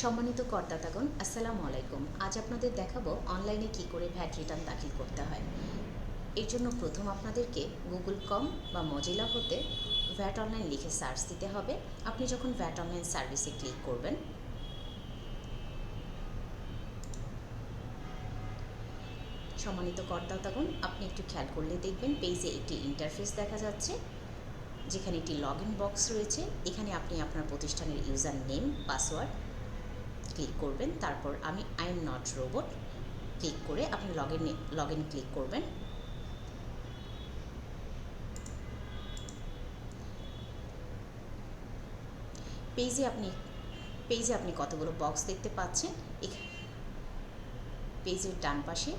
সম্মানিত করদাতাগণ, আসসালামু আলাইকুম। আজ আপনাদের দেখাবো অনলাইনে কি করে ভ্যাট রিটার্ন দাখিল করতে হয়। এর জন্য প্রথম আপনাদেরকে গুগল.com বা মজিলা হতে ভ্যাট অনলাইন লিখে সার্চ দিতে হবে। আপনি যখন ভ্যাট অনলাইন সার্ভিসে ক্লিক করবেন, সম্মানিত করদাতাগণ, আপনি একটু খেয়াল করলে দেখবেন পেজে একটি ইন্টারফেস দেখা যাচ্ছে, যেখানে একটি লগ ইন বক্স রয়েছে। এখানে আপনি আপনার প্রতিষ্ঠানের ইউজার নেম, পাসওয়ার্ড ক্লিক করবেন। তারপর আমি I am not robot click করে আপনি লগ ইন ক্লিক করবেন। পেজে আপনি কতগুলো বক্স দেখতে পাচ্ছেন। পেজের ডান পাশে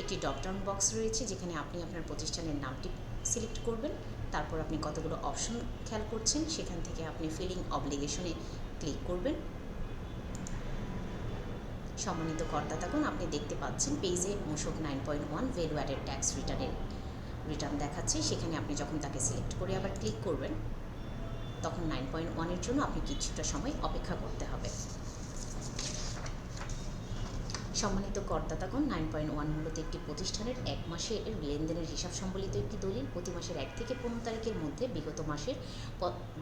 একটি ড্রপডাউন বক্স রয়েছে, যেখানে আপনি আপনার প্রতিষ্ঠানের নামটি সিলেক্ট করবেন। তারপর আপনি কতগুলো অপশন খেয়াল করছেন, সেখান থেকে আপনি ফিলিং অবলিগেশনে ক্লিক করবেন। সম্মানিত করদাতাগণ, আপনি দেখতে পাচ্ছেন পেজে মূসক 9.1 ভ্যালু অ্যাডেড ট্যাক্স রিটার্ন দেখাচ্ছে। সেখানে আপনি যখন তাকে সিলেক্ট করে আবার ক্লিক করবেন, তখন 9.1-এর জন্য আপনি কিছুটা সময় অপেক্ষা করতে হবে। সম্মানিত করদাতাগণ, 9.1 মূলত একটি প্রতিষ্ঠানের এক মাসের লেনদেনের হিসাব সম্বলিত একটি দলিল। প্রতি মাসের 1 থেকে 15 তারিখের মধ্যে বিগত মাসের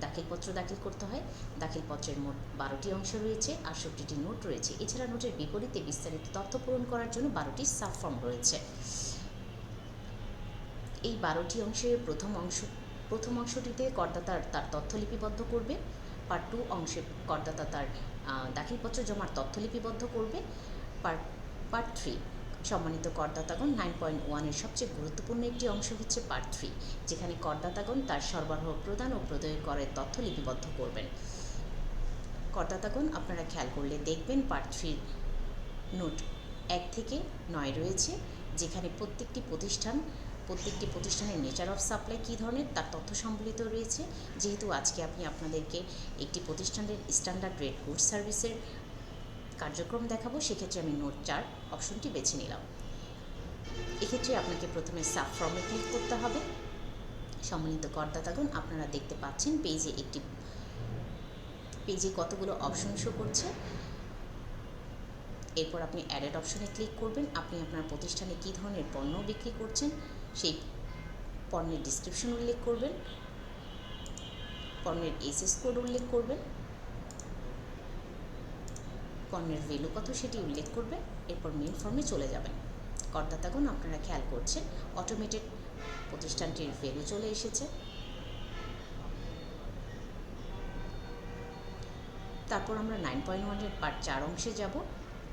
দাখিলপত্র দাখিল করতে হয়। দাখিলপত্রের মোট 12টি অংশ রয়েছে, 68টি নোট রয়েছে। এছাড়া নোটের বিপরীতে বিস্তারিত তথ্য পূরণ করার জন্য 12টি সাবফর্ম রয়েছে। এই 12টি অংশের প্রথম অংশটিতে করদাতা তার তথ্য লিপিবদ্ধ করবে। পার্ট 2 অংশে করদাতা তার দাখিলপত্র জমার তথ্য লিপিবদ্ধ করবে। পার্ট 3, সম্মানিত করদাতাগণ, 9.1-এর সবচেয়ে গুরুত্বপূর্ণ একটি অংশ হচ্ছে পার্ট 3, যেখানে করদাতাগণ তার সরবরাহ প্রদান ও প্রদেয় করের তথ্য লিপিবদ্ধ করবেন। করদাতাগণ, আপনারা খেয়াল করলে দেখবেন পার্ট 3 নোট 1 থেকে 9 রয়েছে, যেখানে প্রত্যেকটি প্রতিষ্ঠানের নেচার অফ সাপ্লাই কী ধরনের তার তথ্য সম্বলিত রয়েছে। যেহেতু আজকে আপনাদেরকে একটি প্রতিষ্ঠানের স্ট্যান্ডার্ড রেট গুডস সার্ভিসের কার্যক্রম দেখাবো, সেক্ষেত্রে আমি নোট 4 অপশনটি বেছে নিলাম। এক্ষেত্রে আপনাকে প্রথমে সাবফর্মে ক্লিক করতে হবে। সম্মানিত করদাতাগণ, আপনারা দেখতে পাচ্ছেন পেজে কতগুলো অপশন শো করছে। এরপর আপনি অ্যাডেড অপশনে ক্লিক করবেন। আপনি আপনার প্রতিষ্ঠানে কী ধরনের পণ্য বিক্রি করছেন সেই পণ্যের ডিসক্রিপশন উল্লেখ করবেন, পণ্যের এসএস কোড উল্লেখ করবেন, পণ্যের ভ্যালু কত সেটি উল্লেখ করবেন। এরপর মেন ফর্মে চলে যাবেন। করদাতাগণ, আপনারা খেয়াল করছেন অটোমেটেড প্রতিষ্ঠানটির ভ্যালু চলে এসেছে। তারপর আমরা 9.1-এর পার্ট 4 অংশে যাব।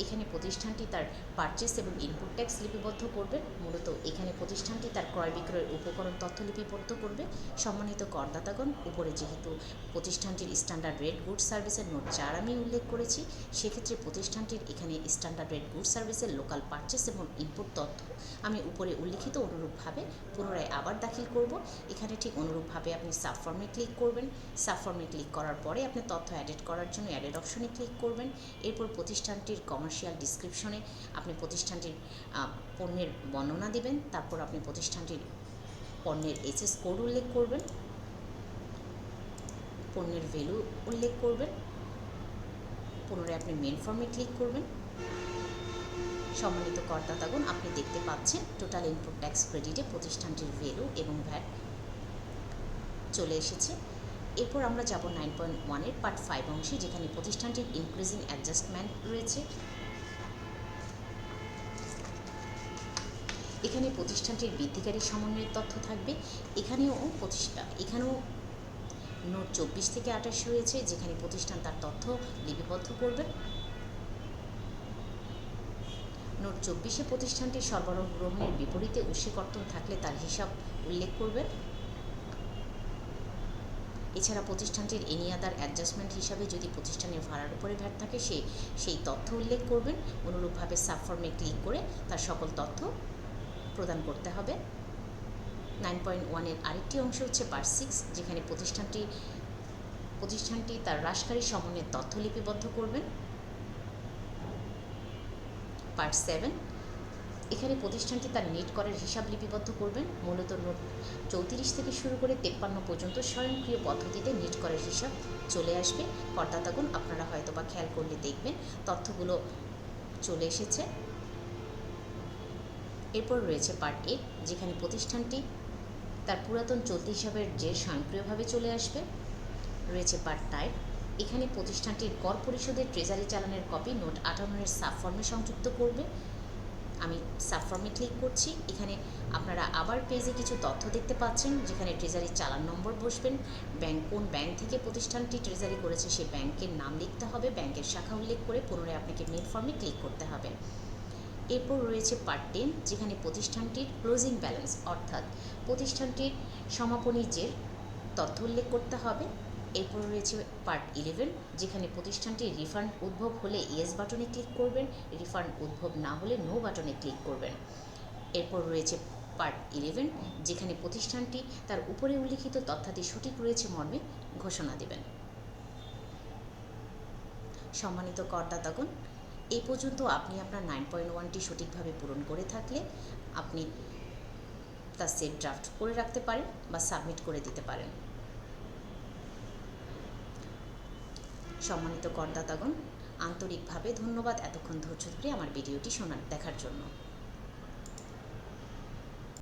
এখানে প্রতিষ্ঠানটি তার পারচেস এবং ইনপুট ট্যাক্স লিপিবদ্ধ করবে। মূলত এখানে প্রতিষ্ঠানটি তার ক্রয় বিক্রয়ের উপকরণ তথ্য লিপিবদ্ধ করবে। সম্মানিত করদাতাগণ, উপরে যেহেতু প্রতিষ্ঠানটির স্ট্যান্ডার্ড রেট গুডস সার্ভিসের নোট 4 আমি উল্লেখ করেছি, সেক্ষেত্রে প্রতিষ্ঠানটির এখানে স্ট্যান্ডার্ড রেট গুডস সার্ভিসের লোকাল পারচেস এবং ইনপুট তথ্য আমি উপরে উল্লিখিত অনুরূপভাবে পুনরায় আবার দাখিল করব। এখানে ঠিক অনুরূপভাবে আপনি সাবফর্মে ক্লিক করবেন। সাবফর্মে ক্লিক করার পরে আপনি তথ্য অ্যাডেড করার জন্য অ্যাডেড অপশনে ক্লিক করবেন। এরপর প্রতিষ্ঠানটির কমার্শিয়াল ডিসক্রিপশনে আপনি প্রতিষ্ঠানটির পণ্যের বর্ণনা দিবেন। তারপর আপনি প্রতিষ্ঠানটির পণ্যের এসএস কোড উল্লেখ করবেন, পণ্যের ভ্যালু উল্লেখ করবেন। পুনরায় আপনি মেন ফর্মে ক্লিক করবেন। সম্মানিত করদাতাগণ, আপনি দেখতে পাচ্ছেন টোটাল ইনপুট ট্যাক্স ক্রেডিটে প্রতিষ্ঠানটির ভ্যালু এবং ভ্যাট চলে এসেছে। এরপর আমরা যাব 9.1-এর পার্ট 5 অংশে, যেখানে প্রতিষ্ঠানটির ইনক্রিজিং অ্যাডজাস্টমেন্ট রয়েছে। এখানে প্রতিষ্ঠানটির বৃদ্ধিকারী সমন্বয়ের তথ্য থাকবে। এখানেও নোট 24 থেকে 28 রয়েছে, যেখানে প্রতিষ্ঠান তার তথ্য লিপিবদ্ধ করবে। নোট 24-এ প্রতিষ্ঠানটির সরবরাহ গ্রহণের বিপরীতে উৎসে কর্তন থাকলে তার হিসাব উল্লেখ করবে। এছাড়া প্রতিষ্ঠানটির এনি আদার অ্যাডজাস্টমেন্ট হিসাবে যদি প্রতিষ্ঠানের ভাড়ার উপরে ভ্যাট থাকে সেই তথ্য উল্লেখ করবেন। অনুরূপভাবে সাবফর্মে ক্লিক করে তার সকল তথ্য প্রদান করতে হবে। 9.1-এর আরেকটি অংশ হচ্ছে পার্ট 6, যেখানে প্রতিষ্ঠানটি তার হ্রাসকারী সমন্বয়ের তথ্য লিপিবদ্ধ করবেন। পার্ট 7, এখানে প্রতিষ্ঠানটি তার নেট করের হিসাব লিপিবদ্ধ করবেন। মূলত নোট 34 থেকে শুরু করে 53 পর্যন্ত স্বয়ংক্রিয় পদ্ধতিতে নেট করের হিসাব চলে আসবে। করদাতাগণ আপনারা হয়তো বা খেয়াল করলে দেখবেন তথ্যগুলো চলে এসেছে। এরপর রয়েছে পার্ট এ, যেখানে প্রতিষ্ঠানটি তার পুরাতন চলতি হিসাবের জের স্বয়ংক্রিয়ভাবে চলে আসবে। রয়েছে পার্ট 9, এখানে প্রতিষ্ঠানটির কর পরিশোধের ট্রেজারি চালানের কপি নোট 58 সাব ফর্মে সংযুক্ত করবে। আমি সাব ফর্মে ক্লিক করছি। এখানে আপনারা আবার পেজে কিছু তথ্য দেখতে পাচ্ছেন, যেখানে ট্রেজারি চালান নম্বর বসবেন, কোন ব্যাংক থেকে প্রতিষ্ঠানটি ট্রেজারি করেছে সেই ব্যাংকের নাম লিখতে হবে, ব্যাংকের শাখা উল্লেখ করে পুনরায় আপনাকে মেল ফর্মে ক্লিক করতে হবে। এরপর রয়েছে পার্ট 10, যেখানে প্রতিষ্ঠানটির ক্লোজিং ব্যালেন্স অর্থাৎ প্রতিষ্ঠানটির সমাপনী জের তথ্য উল্লেখ করতে হবে। এরপর রয়েছে পার্ট 11, যেখানে প্রতিষ্ঠানটির রিফান্ড উদ্ভব হলে ইয়েস বাটনে ক্লিক করবেন, রিফান্ড উদ্ভব না হলে নো বাটনে ক্লিক করবেন। এরপর রয়েছে পার্ট 11, যেখানে প্রতিষ্ঠানটি তার উপরে উল্লিখিত তথ্যাদি সঠিক রয়েছে মর্মে ঘোষণা দেবেন। সম্মানিত করদাতাগণ, এই পর্যন্ত আপনি আপনার 9.1টি সঠিকভাবে পূরণ করে থাকলে আপনি তা সেভ ড্রাফট করে রাখতে পারেন বা সাবমিট করে দিতে পারেন। সম্মানিত করদাতাগণ, আন্তরিকভাবে ধন্যবাদ এতক্ষণ ধৈর্য ধরে আমার ভিডিওটি দেখার জন্য।